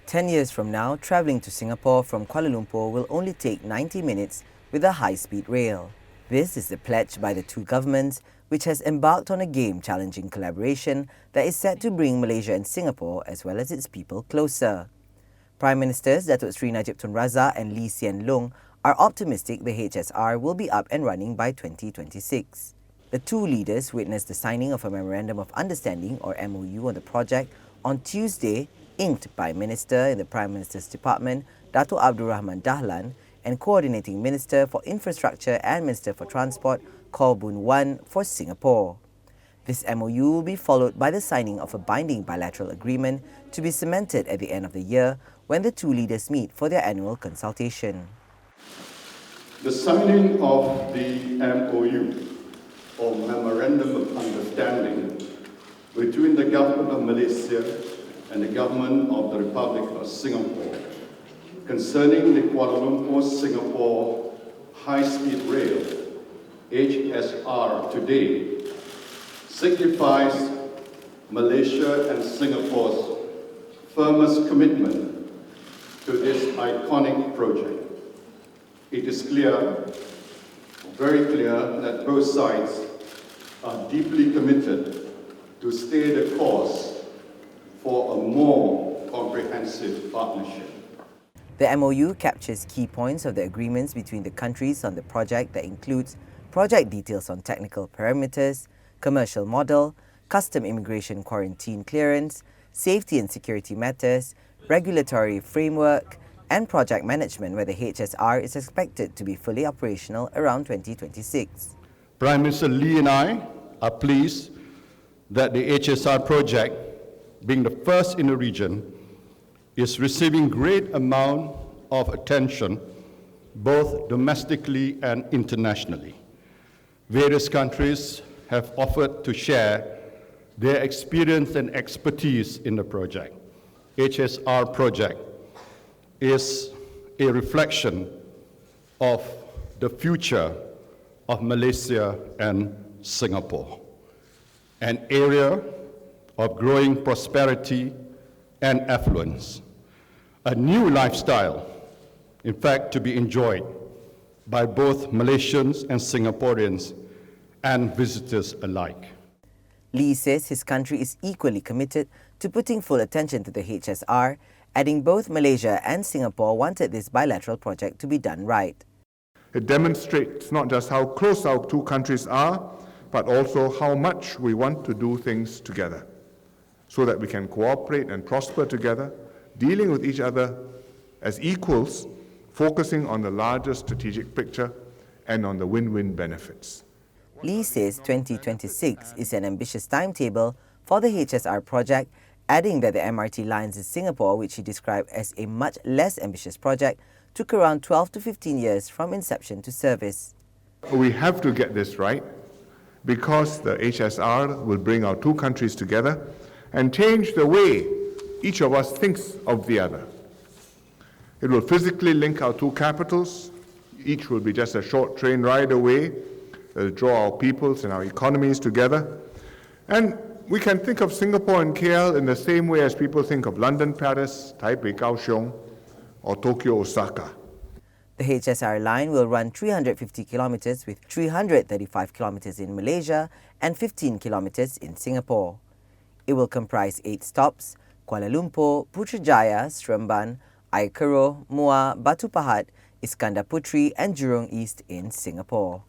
10 years from now, travelling to Singapore from Kuala Lumpur will only take 90 minutes with a high-speed rail. This is the pledge by the two governments, which has embarked on a game-challenging collaboration that is set to bring Malaysia and Singapore as well as its people closer. Prime Ministers Datuk Seri Najib Tun Razak and Lee Hsien Loong are optimistic the HSR will be up and running by 2026. The two leaders witnessed the signing of a memorandum of understanding or MoU on the project on Tuesday, inked by Minister in the Prime Minister's Department, Datuk Abdul Rahman Dahlan, and Coordinating Minister for Infrastructure and Minister for Transport, Khaw Boon Wan, for Singapore. This MoU will be followed by the signing of a binding bilateral agreement to be cemented at the end of the year when the two leaders meet for their annual consultation. The signing of the MoU, or Memorandum of Understanding, between the Government of Malaysia and the Government of the Republic of Singapore concerning the Kuala Lumpur-Singapore High-Speed Rail, HSR, today signifies Malaysia and Singapore's firmest commitment to this iconic project. It is clear, very clear, that both sides are deeply committed to stay the course for a more comprehensive partnership. The MoU captures key points of the agreements between the countries on the project that includes project details on technical parameters, commercial model, custom immigration quarantine clearance, safety and security matters, regulatory framework, and project management, where the HSR is expected to be fully operational around 2026. Prime Minister Lee and I are pleased that the HSR project, being the first in the region, is receiving great amount of attention both domestically and internationally. Various countries have offered to share their experience and expertise in the project. HSR project is a reflection of the future of Malaysia and Singapore, an area of growing prosperity and affluence, a new lifestyle, in fact, to be enjoyed by both Malaysians and Singaporeans and visitors alike. Lee says his country is equally committed to putting full attention to the HSR, adding both Malaysia and Singapore wanted this bilateral project to be done right. It demonstrates not just how close our two countries are, but also how much we want to do things together, so that we can cooperate and prosper together, dealing with each other as equals, focusing on the larger strategic picture and on the win-win benefits. Lee says 2026 is an ambitious timetable for the HSR project, adding that the MRT lines in Singapore, which he described as a much less ambitious project, took around 12 to 15 years from inception to service. We have to get this right, because the HSR will bring our two countries together and change the way each of us thinks of the other. It will physically link our two capitals. Each will be just a short train ride away. It will draw our peoples and our economies together. And we can think of Singapore and KL in the same way as people think of London, Paris, Taipei, Kaohsiung, or Tokyo, Osaka. The HSR line will run 350 kilometres with 335 kilometres in Malaysia and 15 kilometres in Singapore. It will comprise 8 stops: Kuala Lumpur, Putrajaya, Seremban, Ayer Keroh, Muar, Batu Pahat, Iskandar Puteri and Jurong East in Singapore.